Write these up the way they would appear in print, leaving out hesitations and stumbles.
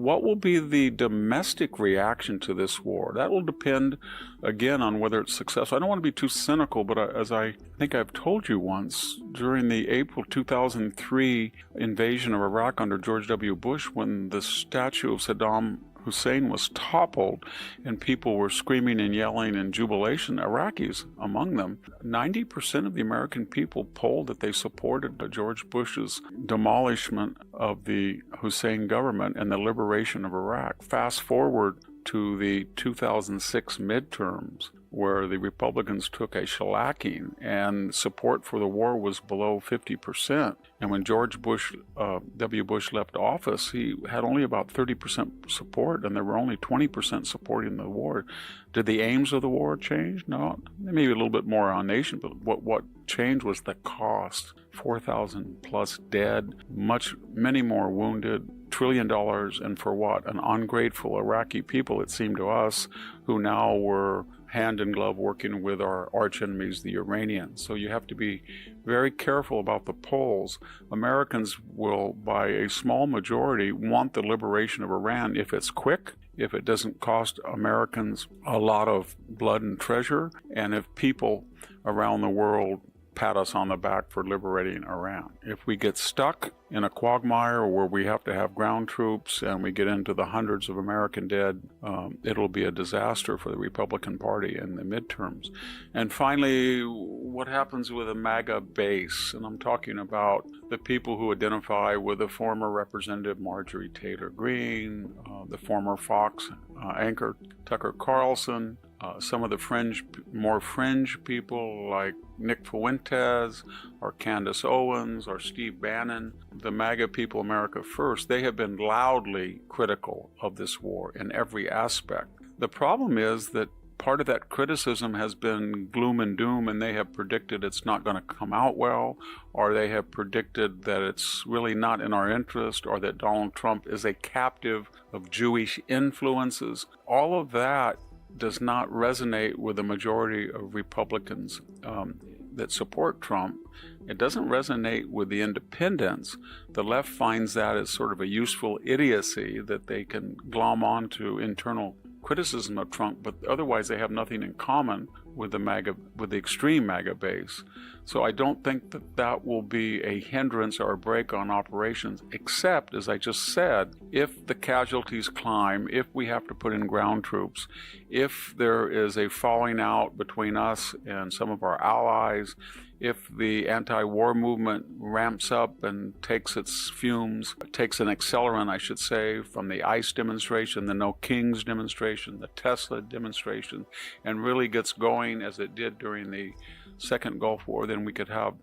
what will be the domestic reaction to this war? That will depend, again, on whether it's successful. I don't want to be too cynical, but as I think I've told you once, during the April 2003 invasion of Iraq under George W. Bush, when the statue of Saddam Hussein was toppled and people were screaming and yelling in jubilation, Iraqis among them, 90% of the American people polled that they supported George Bush's demolishment of the Hussein government and the liberation of Iraq. Fast forward to the 2006 midterms, where the Republicans took a shellacking and support for the war was below 50%. And when George W. Bush left office, he had only about 30% support, and there were only 20% supporting the war. Did the aims of the war change? No, maybe a little bit more on nation, but what changed was the cost. 4,000 plus dead, many more wounded, $1 trillion, and for what? An ungrateful Iraqi people, it seemed to us, who now were hand in glove working with our arch enemies, the Iranians. So you have to be very careful about the polls. Americans will, by a small majority, want the liberation of Iran if it's quick, if it doesn't cost Americans a lot of blood and treasure, and if people around the world pat us on the back for liberating Iran. If we get stuck in a quagmire where we have to have ground troops and we get into the hundreds of American dead, it'll be a disaster for the Republican Party in the midterms. And finally, what happens with a MAGA base? And I'm talking about the people who identify with the former Representative Marjorie Taylor Greene, the former Fox anchor Tucker Carlson, some of the more fringe people like Nick Fuentes or Candace Owens or Steve Bannon, the MAGA people, America First, they have been loudly critical of this war in every aspect. The problem is that part of that criticism has been gloom and doom, and they have predicted it's not going to come out well, or they have predicted that it's really not in our interest, or that Donald Trump is a captive of Jewish influences. All of that does not resonate with the majority of Republicans that support Trump. It doesn't resonate with the independents. The left finds that as sort of a useful idiocy that they can glom onto internal criticism of Trump, but otherwise they have nothing in common with the extreme MAGA base. So I don't think that will be a hindrance or a break on operations, except, as I just said, if the casualties climb, if we have to put in ground troops, if there is a falling out between us and some of our allies, if the anti-war movement ramps up and takes its fumes, takes an accelerant, I should say, from the ICE demonstration, the No Kings demonstration, the Tesla demonstration, and really gets going as it did during the Second Gulf War, then we could have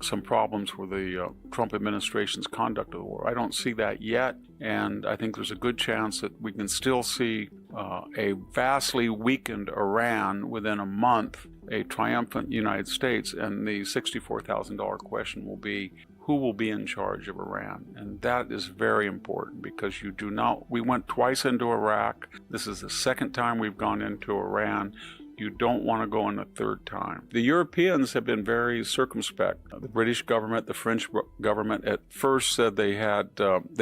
some problems with the Trump administration's conduct of the war. I don't see that yet, and I think there's a good chance that we can still see a vastly weakened Iran within a month, a triumphant United States, and the $64,000 question will be, who will be in charge of Iran? And that is very important, because we went twice into Iraq. This is the second time we've gone into Iran. You don't want to go in a third time. The Europeans have been very circumspect. The British government, the French government at first said they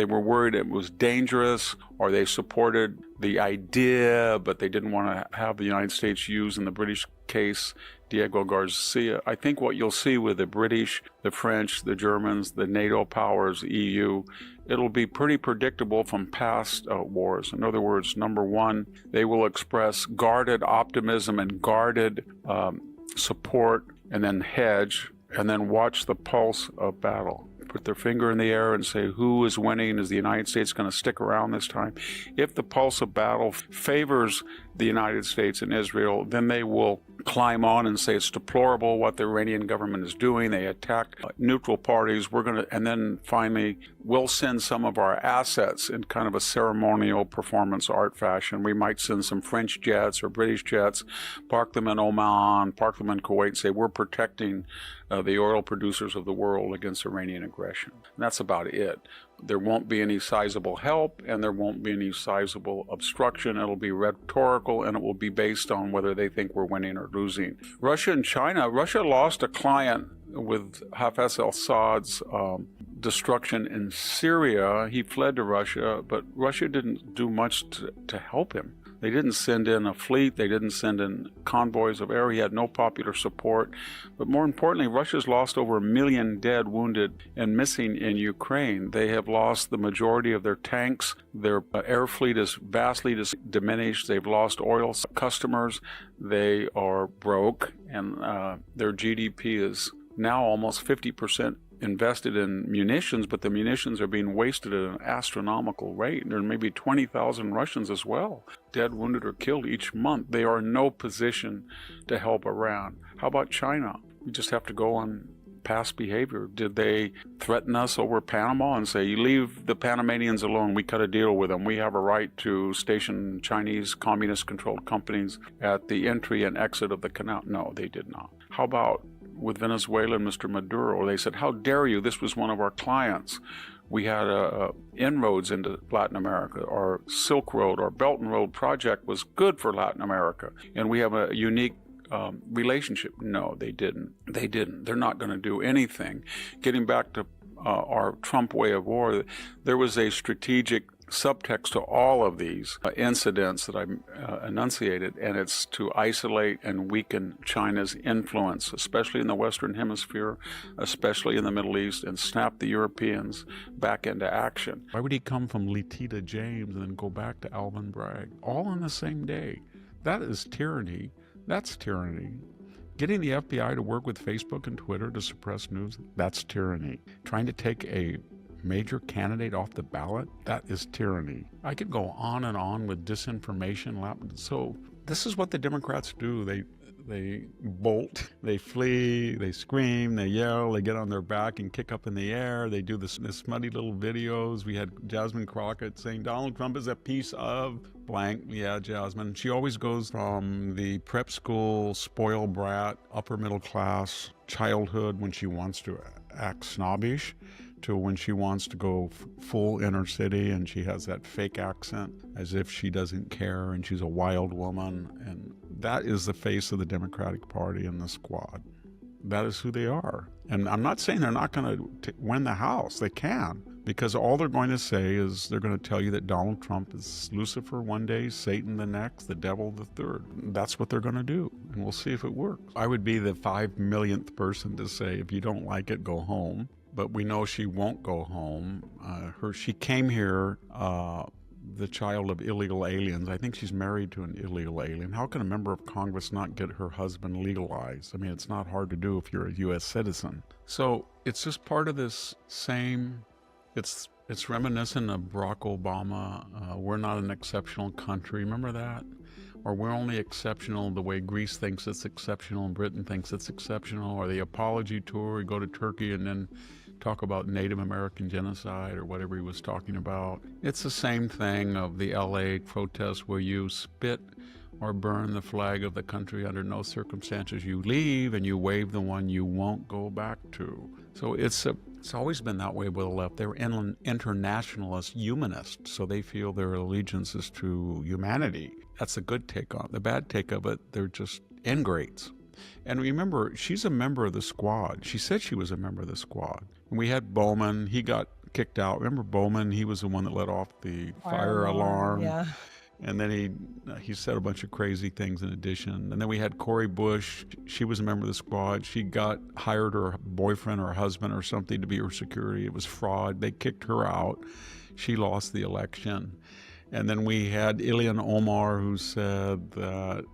were worried it was dangerous, or they supported the idea, but they didn't want to have the United States use, in the British case, Diego Garcia. I think what you'll see with the British, the French, the Germans, the NATO powers, the EU, it'll be pretty predictable from past wars. In other words, number one, they will express guarded optimism and guarded support, and then hedge, and then watch the pulse of battle. Put their finger in the air and say, who is winning? Is the United States going to stick around this time? If the pulse of battle favors the United States and Israel, then they will climb on and say it's deplorable what the Iranian government is doing. They attack neutral parties. And then finally, we'll send some of our assets in kind of a ceremonial performance art fashion. We might send some French jets or British jets, park them in Oman, park them in Kuwait, say we're protecting the oil producers of the world against Iranian aggression. And that's about it. There won't be any sizable help, and there won't be any sizable obstruction. It'll be rhetorical, and it will be based on whether they think we're winning or losing. Russia and China. Russia lost a client with Hafez al-Assad's destruction in Syria. He fled to Russia, but Russia didn't do much to help him. They didn't send in a fleet. They didn't send in convoys of air. He had no popular support. But more importantly, Russia's lost over 1 million dead, wounded, and missing in Ukraine. They have lost the majority of their tanks. Their air fleet is vastly diminished. They've lost oil customers. They are broke, and their GDP is now almost 50% invested in munitions, but the munitions are being wasted at an astronomical rate. There may be 20,000 Russians as well, dead, wounded, or killed each month. They are in no position to help Iran. How about China? We just have to go on past behavior. Did they threaten us over Panama and say, you leave the Panamanians alone, we cut a deal with them, we have a right to station Chinese communist-controlled companies at the entry and exit of the canal? No, they did not. How about with Venezuela and Mr. Maduro? They said, how dare you? This was one of our clients. We had inroads into Latin America. Our Silk Road, our Belt and Road project was good for Latin America, and we have a unique relationship. No, they didn't. They didn't. They're not going to do anything. Getting back to our Trump way of war, there was a strategic subtext to all of these incidents that I enunciated, and it's to isolate and weaken China's influence, especially in the Western Hemisphere, especially in the Middle East, and snap the Europeans back into action. Why would he come from Letita James and then go back to Alvin Bragg, all on the same day? That is tyranny. That's tyranny. Getting the FBI to work with Facebook and Twitter to suppress news, that's tyranny. Trying to take a major candidate off the ballot, that is tyranny. I could go on and on with disinformation. So this is what the Democrats do. They bolt, they flee, they scream, they yell, they get on their back and kick up in the air. They do this smutty little videos. We had Jasmine Crockett saying Donald Trump is a piece of blank. Yeah, Jasmine. She always goes from the prep school, spoiled brat, upper middle class childhood when she wants to act snobbish, to when she wants to go full inner city and she has that fake accent as if she doesn't care and she's a wild woman. And that is the face of the Democratic Party and the squad. That is who they are. And I'm not saying they're not going to win the House. They can, because all they're going to say is they're going to tell you that Donald Trump is Lucifer one day, Satan the next, the devil the third. That's what they're going to do, and we'll see if it works. I would be the 5 millionth person to say, if you don't like it, go home. But we know she won't go home. She came here, the child of illegal aliens. I think she's married to an illegal alien. How can a member of Congress not get her husband legalized? I mean, it's not hard to do if you're a U.S. citizen. So it's just part of this same, it's reminiscent of Barack Obama. We're not an exceptional country. Remember that? Or we're only exceptional the way Greece thinks it's exceptional and Britain thinks it's exceptional, or the apology tour, we go to Turkey and then talk about Native American genocide or whatever he was talking about. It's the same thing of the LA protests where you spit or burn the flag of the country under no circumstances. You leave and you wave the one you won't go back to. So it's always been that way with the left. They're internationalist humanists, so they feel their allegiance is to humanity. That's a good take on it. The bad take of it, they're just ingrates. And remember, she's a member of the squad. She said she was a member of the squad. And we had Bowman. He got kicked out. Remember Bowman? He was the one that let off the fire alarm. Yeah. And then he said a bunch of crazy things in addition. And then we had Cori Bush. She was a member of the squad. She hired her boyfriend or husband or something to be her security. It was fraud. They kicked her out. She lost the election. And then we had Ilhan Omar, who said that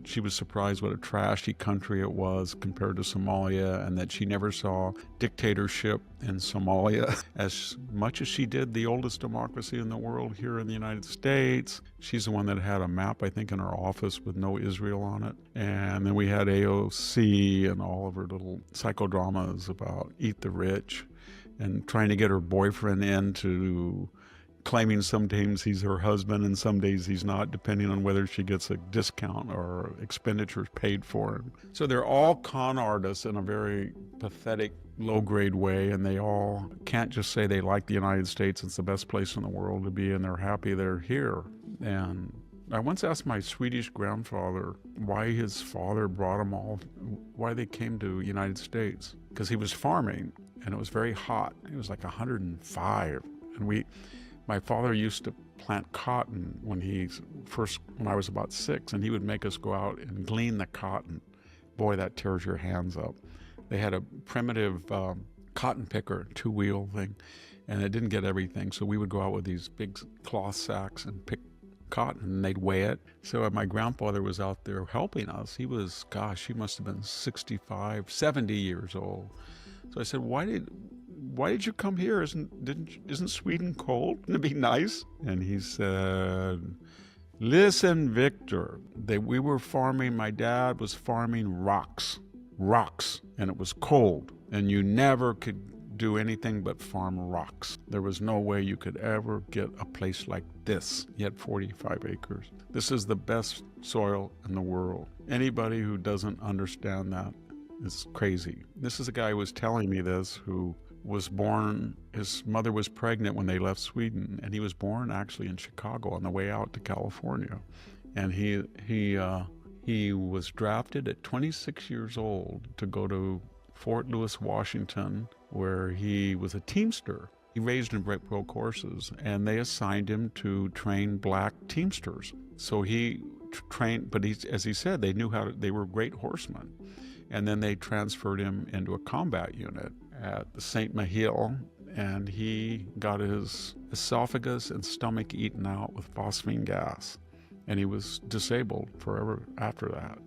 she was surprised what a trashy country it was compared to Somalia, and that she never saw dictatorship in Somalia as much as she did the oldest democracy in the world here in the United States. She's the one that had a map, I think, in her office with no Israel on it. And then we had AOC and all of her little psychodramas about eat the rich and trying to get her boyfriend into claiming sometimes he's her husband and some days he's not, depending on whether she gets a discount or expenditures paid for him. So they're all con artists in a very pathetic, low-grade way, and they all can't just say they like the United States, it's the best place in the world to be, and they're happy they're here. And I once asked my Swedish grandfather why his father brought them all, why they came to the United States, because he was farming. and it was very hot. It was like 105. And my father used to plant cotton when I was about 6, and he would make us go out and glean the cotton. Boy, that tears your hands up. They had a primitive cotton picker, 2-wheel thing, and it didn't get everything. So we would go out with these big cloth sacks and pick cotton, and they'd weigh it. So my grandfather was out there helping us. He must have been 65, 70 years old. So I said, why did you come here? Isn't Sweden cold? Wouldn't it be nice? And he said, listen, Victor, we were farming, my dad was farming rocks, and it was cold, and you never could do anything but farm rocks. There was no way you could ever get a place like this. He had 45 acres. This is the best soil in the world. Anybody who doesn't understand that is crazy. This is a guy who was telling me this, who was born, his mother was pregnant when they left Sweden, and he was born actually in Chicago on the way out to California. And he was drafted at 26 years old to go to Fort Lewis, Washington, where he was a Teamster. He raised and broke horses, and they assigned him to train black Teamsters. So he trained, but as he said, they were great horsemen. And then they transferred him into a combat unit at St. Mihiel, and he got his esophagus and stomach eaten out with phosphine gas. And he was disabled forever after that.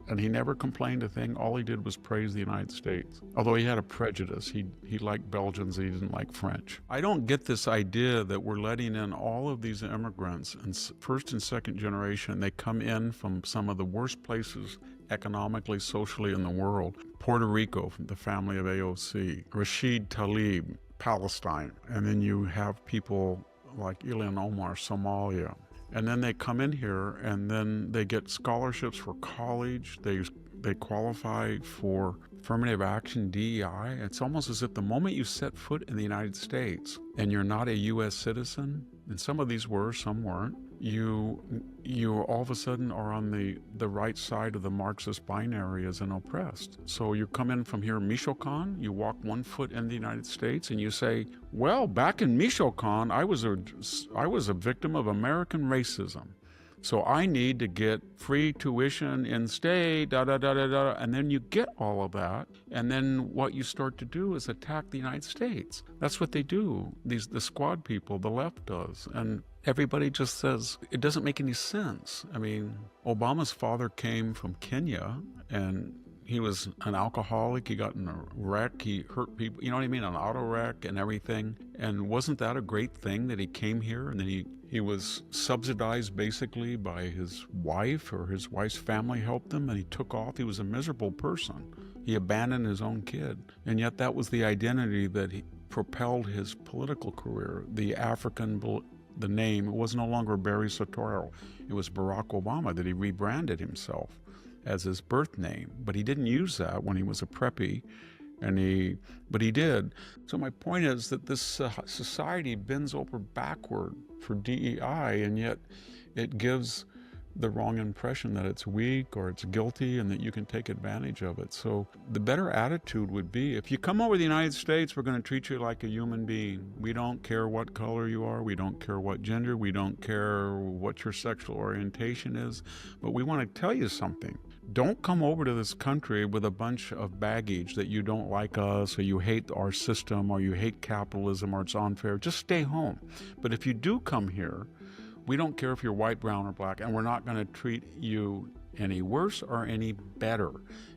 And he never complained a thing. All he did was praise the United States. Although he had a prejudice. He liked Belgians and he didn't like French. I don't get this idea that we're letting in all of these immigrants, and first and second generation. They come in from some of the worst places economically, socially in the world. Puerto Rico, from the family of AOC. Rashid Tlaib, Palestine. And then you have people like Ilhan Omar, Somalia. And then they come in here, and then they get scholarships for college. They qualify for affirmative action, DEI. It's almost as if the moment you set foot in the United States and you're not a U.S. citizen, and some of these were, some weren't, you all of a sudden are on the right side of the Marxist binary as an oppressed. So you come in from here, Michoacan, you walk 1 foot in the United States, and you say, well, back in Michoacan, I was a victim of American racism. So I need to get free tuition in state, and then you get all of that, and then what you start to do is attack the United States. That's what they do. The squad people, the left does, and everybody just says it doesn't make any sense. I mean, Obama's father came from Kenya, and he was an alcoholic. He got in a wreck. He hurt people, you know what I mean, an auto wreck and everything. And wasn't that a great thing that he came here and then he was subsidized basically by his wife, or his wife's family helped him, and he took off. He was a miserable person. He abandoned his own kid. And yet that was the identity that he propelled his political career. The name, it was no longer Barry Soetoro. It was Barack Obama that he rebranded himself as his birth name, but he didn't use that when he was a preppy, but he did. So my point is that this society bends over backward for DEI, and yet it gives the wrong impression that it's weak or it's guilty and that you can take advantage of it. So the better attitude would be, if you come over to the United States, we're going to treat you like a human being. We don't care what color you are. We don't care what gender. We don't care what your sexual orientation is. But we want to tell you something. Don't come over to this country with a bunch of baggage that you don't like us, or you hate our system, or you hate capitalism, or it's unfair. Just stay home. But if you do come here, we don't care if you're white, brown, or black, and we're not going to treat you any worse or any better.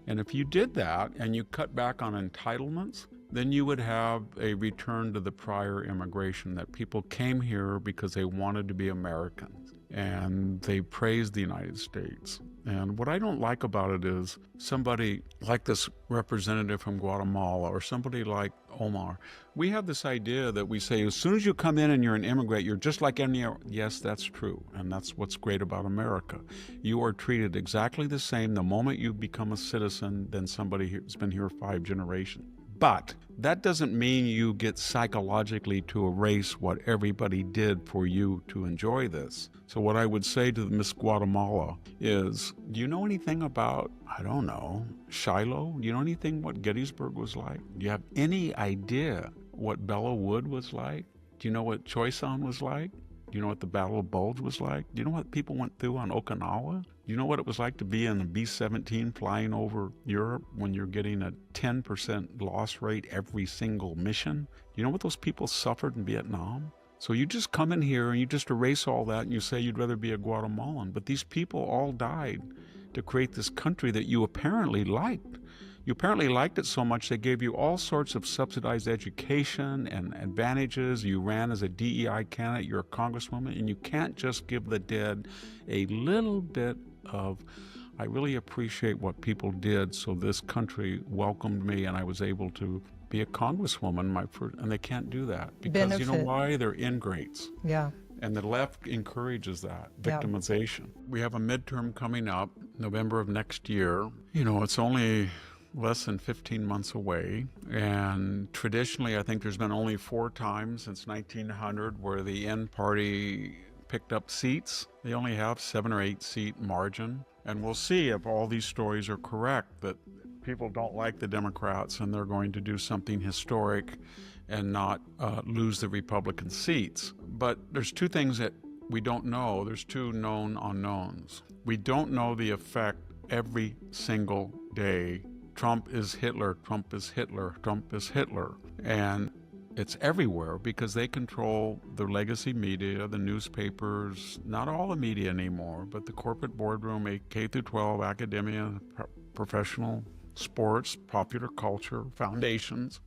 And if you did that and you cut back on entitlements, then you would have a return to the prior immigration, that people came here because they wanted to be Americans and they praised the United States. And what I don't like about it is somebody like this representative from Guatemala, or somebody like Omar. We have this idea that we say, as soon as you come in and you're an immigrant, you're just like any other. Yes, that's true. And that's what's great about America. You are treated exactly the same the moment you become a citizen than somebody who's been here 5 generations. But that doesn't mean you get psychologically to erase what everybody did for you to enjoy this. So what I would say to Miss Guatemala is, do you know anything about, I don't know, Shiloh? Do you know anything what Gettysburg was like? Do you have any idea what Belleau Wood was like? Do you know what Choiseul was like? Do you know what the Battle of Bulge was like? Do you know what people went through on Okinawa? Do you know what it was like to be in a B-17 flying over Europe when you're getting a 10% loss rate every single mission? Do you know what those people suffered in Vietnam? So you just come in here and you just erase all that and you say you'd rather be a Guatemalan. But these people all died to create this country that you apparently liked. You apparently liked it so much they gave you all sorts of subsidized education and advantages. You ran as a DEI candidate, you're a congresswoman, and you can't just give the dead a little bit of, I really appreciate what people did, so this country welcomed me and I was able to be a congresswoman, and they can't do that. Because Benefit. you know why? They're ingrates. Yeah. And the left encourages that, victimization. Yeah. We have a midterm coming up, November of next year. You know, it's only less than 15 months away, and traditionally I think there's been only 4 times since 1900 where the N party picked up seats. They only have 7 or 8 seat margin, and we'll see if all these stories are correct, that people don't like the Democrats and they're going to do something historic and not lose the Republican seats. But there's 2 things that we don't know. There's 2 known unknowns. We don't know the effect every single day. Trump is Hitler, Trump is Hitler, Trump is Hitler. And it's everywhere because they control the legacy media, the newspapers, not all the media anymore, but the corporate boardroom, K through 12, academia, professional, sports, popular culture, foundations,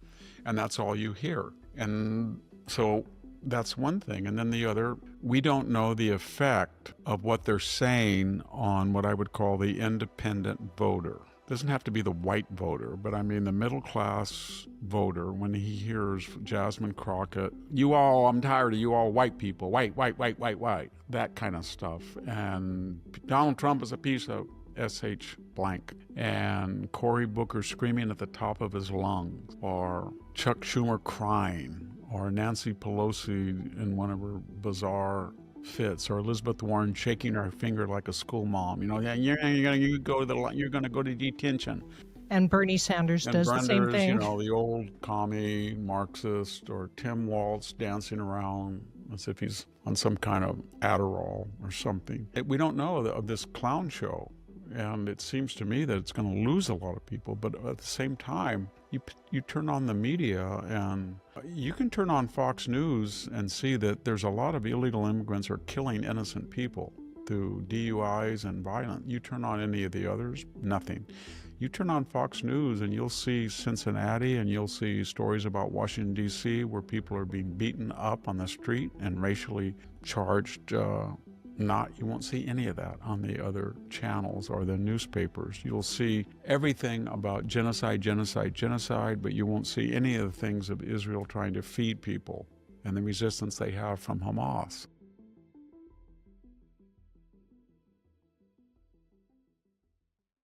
and that's all you hear. And so that's one thing. And then the other, we don't know the effect of what they're saying on what I would call the independent voter. Doesn't have to be the white voter, but I mean the middle class voter, when he hears Jasmine Crockett, I'm tired of you all white people, white, that kind of stuff. And Donald Trump is a piece of SH blank. And Cory Booker screaming at the top of his lungs, or Chuck Schumer crying, or Nancy Pelosi in one of her bizarre fits, or Elizabeth Warren shaking her finger like a school mom. You know, you're going to go to detention. And Bernie Sanders does the same thing. You know, the old commie Marxist, or Tim Walz dancing around as if he's on some kind of Adderall or something. We don't know of this clown show. And it seems to me that it's going to lose a lot of people. But at the same time, you turn on the media, and you can turn on Fox News and see that there's a lot of illegal immigrants are killing innocent people through DUIs and violence. You turn on any of the others, nothing. You turn on Fox News and you'll see Cincinnati, and you'll see stories about Washington, D.C., where people are being beaten up on the street and racially charged. You won't see any of that on the other channels or the newspapers. You'll see everything about genocide, but you won't see any of the things of Israel trying to feed people and the resistance they have from Hamas.